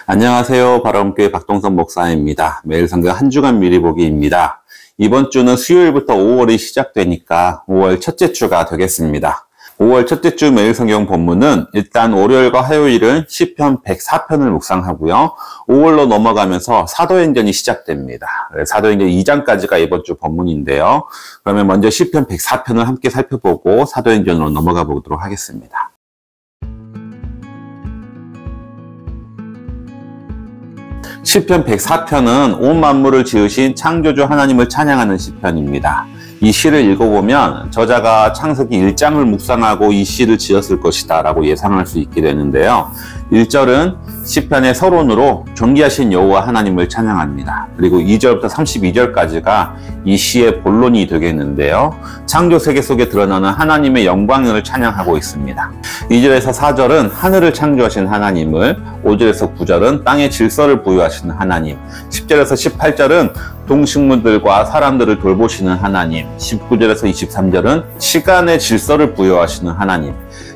안녕하세요. 바람교회 박동선 목사입니다. 매일 성경 한 주간 미리 보기입니다. 이번 주는 수요일부터 5월이 시작되니까 5월 첫째 주가 되겠습니다. 5월 첫째 주 매일 성경 본문은 일단 월요일과 화요일은 시편 104편을 묵상하고요. 5월로 넘어가면서 사도행전이 시작됩니다. 사도행전 2장까지가 이번 주 본문인데요. 그러면 먼저 시편 104편을 함께 살펴보고 사도행전으로 넘어가 보도록 하겠습니다. 시편 104편은 온 만물을 지으신 창조주 하나님을 찬양하는 시편입니다. 이 시를 읽어보면 저자가 창세기 1장을 묵상하고 이 시를 지었을 것이다 라고 예상할 수 있게 되는데요. 1절은 시편의 서론으로 존귀하신 여호와 하나님을 찬양합니다. 그리고 2절부터 32절까지가 이 시의 본론이 되겠는데요. 창조 세계 속에 드러나는 하나님의 영광을 찬양하고 있습니다. 2절에서 4절은 하늘을 창조하신 하나님을, 5절에서 9절은 땅의 질서를 부여하시는 하나님, 10절에서 18절은 동식물들과 사람들을 돌보시는 하나님, 19절에서 23절은 시간의 질서를 부여하시는 하나님,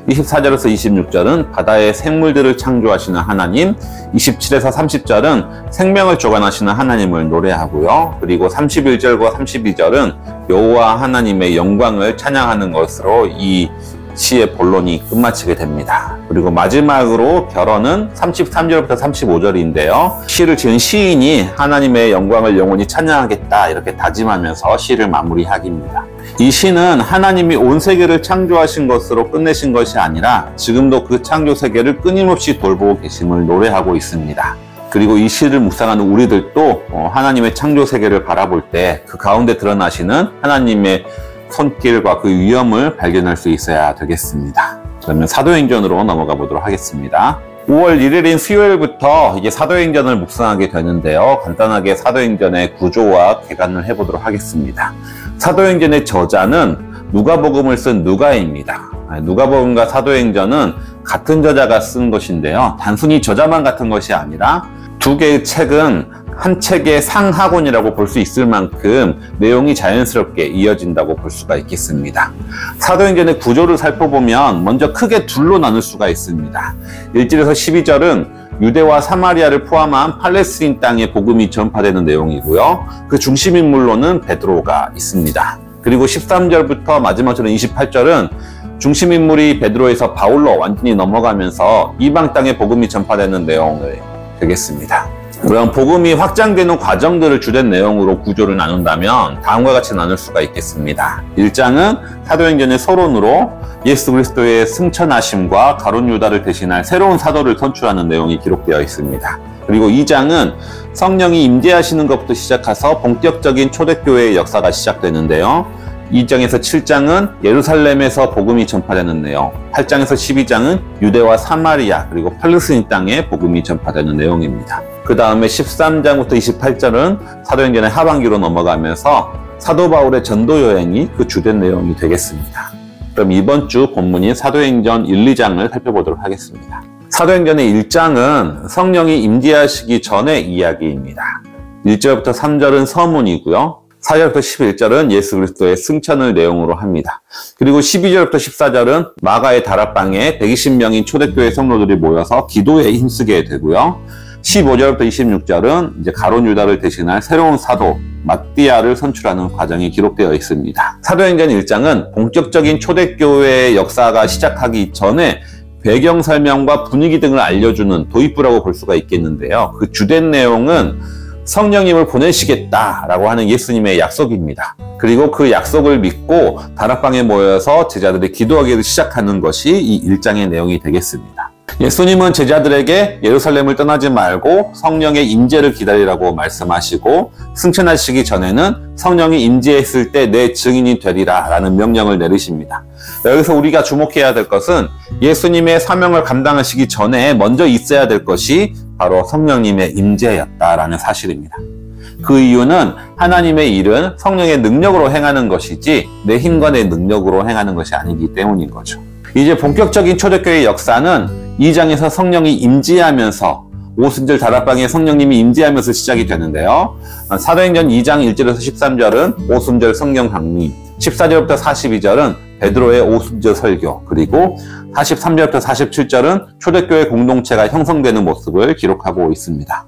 24절에서 26절은 바다의 생물들을 창조하시는 하나님, 27에서 30절은 생명을 주관하시는 하나님을 노래하고요. 그리고 31절과 32절은 여호와 하나님의 영광을 찬양하는 것으로 이 시의 본론이 끝마치게 됩니다. 그리고 마지막으로 결론은 33절부터 35절인데요. 시를 지은 시인이 하나님의 영광을 영원히 찬양하겠다 이렇게 다짐하면서 시를 마무리하기입니다. 이 시는 하나님이 온 세계를 창조하신 것으로 끝내신 것이 아니라 지금도 그 창조 세계를 끊임없이 돌보고 계심을 노래하고 있습니다. 그리고 이 시를 묵상하는 우리들도 하나님의 창조 세계를 바라볼 때 그 가운데 드러나시는 하나님의 손길과 그 위엄을 발견할 수 있어야 되겠습니다. 그러면 사도행전으로 넘어가 보도록 하겠습니다. 5월 1일인 수요일부터 이제 사도행전을 묵상하게 되는데요. 간단하게 사도행전의 구조와 개관을 해보도록 하겠습니다. 사도행전의 저자는 누가복음을 쓴 누가입니다. 누가복음과 사도행전은 같은 저자가 쓴 것인데요. 단순히 저자만 같은 것이 아니라 두 개의 책은 한 책의 상하권이라고 볼 수 있을 만큼 내용이 자연스럽게 이어진다고 볼 수가 있겠습니다. 사도행전의 구조를 살펴보면 먼저 크게 둘로 나눌 수가 있습니다. 1절에서 12절은 유대와 사마리아를 포함한 팔레스틴 땅에 복음이 전파되는 내용이고요. 그 중심 인물로는 베드로가 있습니다. 그리고 13절부터 마지막 절은 28절은 중심 인물이 베드로에서 바울로 완전히 넘어가면서 이방 땅에 복음이 전파되는 내용을 되겠습니다. 그럼 복음이 확장되는 과정들을 주된 내용으로 구조를 나눈다면 다음과 같이 나눌 수가 있겠습니다. 1장은 사도행전의 서론으로 예수 그리스도의 승천하심과 가룟 유다를 대신할 새로운 사도를 선출하는 내용이 기록되어 있습니다. 그리고 2장은 성령이 임재하시는 것부터 시작해서 본격적인 초대교회의 역사가 시작되는데요. 2장에서 7장은 예루살렘에서 복음이 전파되는 내용, 8장에서 12장은 유대와 사마리아 그리고 팔레스틴 땅에 복음이 전파되는 내용입니다. 그 다음에 13장부터 28절은 사도행전의 하반기로 넘어가면서 사도 바울의 전도 여행이 그 주된 내용이 되겠습니다. 그럼 이번 주 본문인 사도행전 1, 2장을 살펴보도록 하겠습니다. 사도행전의 1장은 성령이 임재하시기 전의 이야기입니다. 1절부터 3절은 서문이고요. 4절부터 11절은 예수 그리스도의 승천을 내용으로 합니다. 그리고 12절부터 14절은 마가의 다락방에 120명인 초대교회 성도들이 모여서 기도에 힘쓰게 되고요. 15절부터 26절은 이제 가룟 유다를 대신할 새로운 사도 마띠아를 선출하는 과정이 기록되어 있습니다. 사도행전 1장은 본격적인 초대교회의 역사가 시작하기 전에 배경 설명과 분위기 등을 알려주는 도입부라고 볼 수가 있겠는데요. 그 주된 내용은 성령님을 보내시겠다라고 하는 예수님의 약속입니다. 그리고 그 약속을 믿고 다락방에 모여서 제자들이 기도하기를 시작하는 것이 이 1장의 내용이 되겠습니다. 예수님은 제자들에게 예루살렘을 떠나지 말고 성령의 임재를 기다리라고 말씀하시고 승천하시기 전에는 성령이 임재했을 때 내 증인이 되리라 라는 명령을 내리십니다. 여기서 우리가 주목해야 될 것은 예수님의 사명을 감당하시기 전에 먼저 있어야 될 것이 바로 성령님의 임재였다라는 사실입니다. 그 이유는 하나님의 일은 성령의 능력으로 행하는 것이지 내 힘과 내 능력으로 행하는 것이 아니기 때문인 거죠. 이제 본격적인 초대교회의 역사는 2장에서 성령이 임재하면서 오순절 다락방에 성령님이 임재하면서 시작이 되는데요. 사도행전 2장 1절에서 13절은 오순절 성령 강림, 14절부터 42절은 베드로의 오순절 설교, 그리고 43절부터 47절은 초대교회 공동체가 형성되는 모습을 기록하고 있습니다.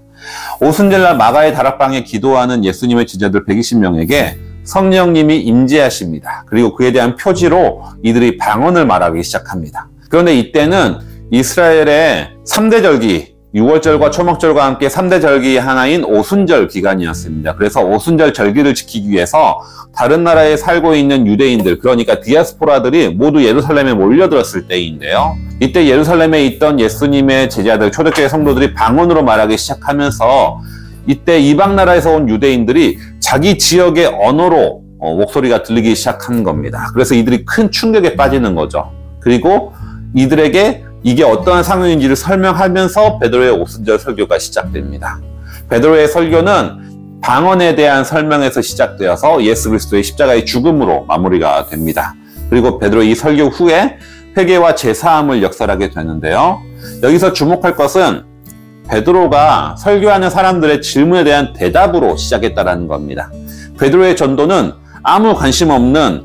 오순절날 마가의 다락방에 기도하는 예수님의 제자들 120명에게 성령님이 임재하십니다. 그리고 그에 대한 표지로 이들이 방언을 말하기 시작합니다. 그런데 이때는 이스라엘의 3대 절기, 6월절과 초막절과 함께 3대 절기 하나인 오순절 기간이었습니다. 그래서 오순절 절기를 지키기 위해서 다른 나라에 살고 있는 유대인들, 그러니까 디아스포라들이 모두 예루살렘에 몰려들었을 때인데요. 이때 예루살렘에 있던 예수님의 제자들, 초대교회 성도들이 방언으로 말하기 시작하면서 이때 이방 나라에서 온 유대인들이 자기 지역의 언어로 목소리가 들리기 시작한 겁니다. 그래서 이들이 큰 충격에 빠지는 거죠. 그리고 이들에게 이게 어떠한 상황인지를 설명하면서 베드로의 오순절 설교가 시작됩니다. 베드로의 설교는 방언에 대한 설명에서 시작되어서 예수 그리스도의 십자가의 죽음으로 마무리가 됩니다. 그리고 베드로의 이 설교 후에 회개와 제사함을 역설하게 되는데요. 여기서 주목할 것은 베드로가 설교하는 사람들의 질문에 대한 대답으로 시작했다는 겁니다. 베드로의 전도는 아무 관심 없는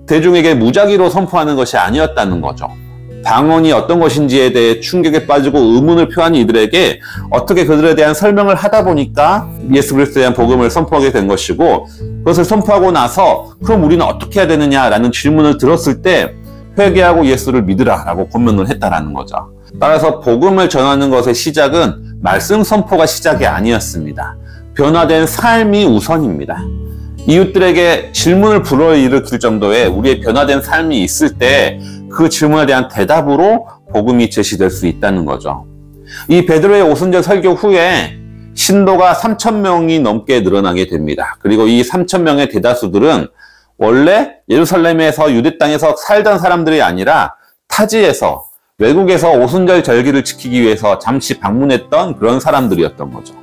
대중에게 무작위로 선포하는 것이 아니었다는 거죠. 방언이 어떤 것인지에 대해 충격에 빠지고 의문을 표한 이들에게 어떻게 그들에 대한 설명을 하다 보니까 예수 그리스도에 대한 복음을 선포하게 된 것이고, 그것을 선포하고 나서 그럼 우리는 어떻게 해야 되느냐라는 질문을 들었을 때 회개하고 예수를 믿으라라고 권면을 했다라는 거죠. 따라서 복음을 전하는 것의 시작은 말씀 선포가 시작이 아니었습니다. 변화된 삶이 우선입니다. 이웃들에게 질문을 불러일으킬 정도의 우리의 변화된 삶이 있을 때 그 질문에 대한 대답으로 복음이 제시될 수 있다는 거죠. 이 베드로의 오순절 설교 후에 신도가 3,000명이 넘게 늘어나게 됩니다. 그리고 이 3,000명의 대다수들은 원래 예루살렘에서 유대 땅에서 살던 사람들이 아니라 타지에서, 외국에서 오순절 절기를 지키기 위해서 잠시 방문했던 그런 사람들이었던 거죠.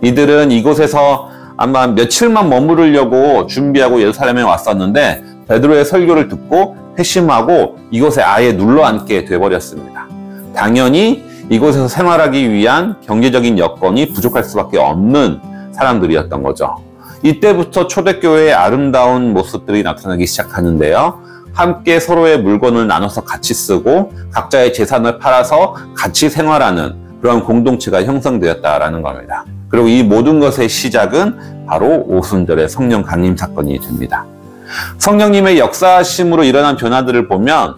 이들은 이곳에서 아마 며칠만 머무르려고 준비하고 예루살렘에 왔었는데 베드로의 설교를 듣고 회심하고 이곳에 아예 눌러앉게 돼버렸습니다. 당연히 이곳에서 생활하기 위한 경제적인 여건이 부족할 수밖에 없는 사람들이었던 거죠. 이때부터 초대교회의 아름다운 모습들이 나타나기 시작하는데요. 함께 서로의 물건을 나눠서 같이 쓰고 각자의 재산을 팔아서 같이 생활하는 그런 공동체가 형성되었다라는 겁니다. 그리고 이 모든 것의 시작은 바로 오순절의 성령 강림 사건이 됩니다. 성령님의 역사하심으로 일어난 변화들을 보면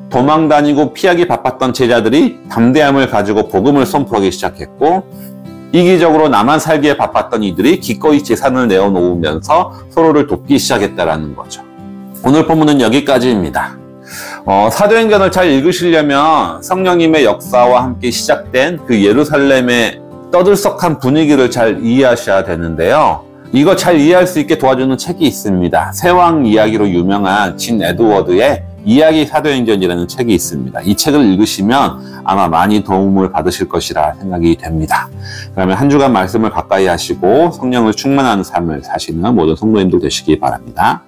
도망다니고 피하기 바빴던 제자들이 담대함을 가지고 복음을 선포하기 시작했고, 이기적으로 나만 살기에 바빴던 이들이 기꺼이 재산을 내어놓으면서 서로를 돕기 시작했다는 거죠. 오늘 본문은 여기까지입니다. 사도행전을 잘 읽으시려면 성령님의 역사와 함께 시작된 그 예루살렘의 떠들썩한 분위기를 잘 이해하셔야 되는데요. 이거 잘 이해할 수 있게 도와주는 책이 있습니다. 세왕 이야기로 유명한 진 에드워드의 이야기 사도행전이라는 책이 있습니다. 이 책을 읽으시면 아마 많이 도움을 받으실 것이라 생각이 됩니다. 그러면 한 주간 말씀을 가까이 하시고 성령을 충만한 삶을 사시는 모든 성도님들 되시기 바랍니다.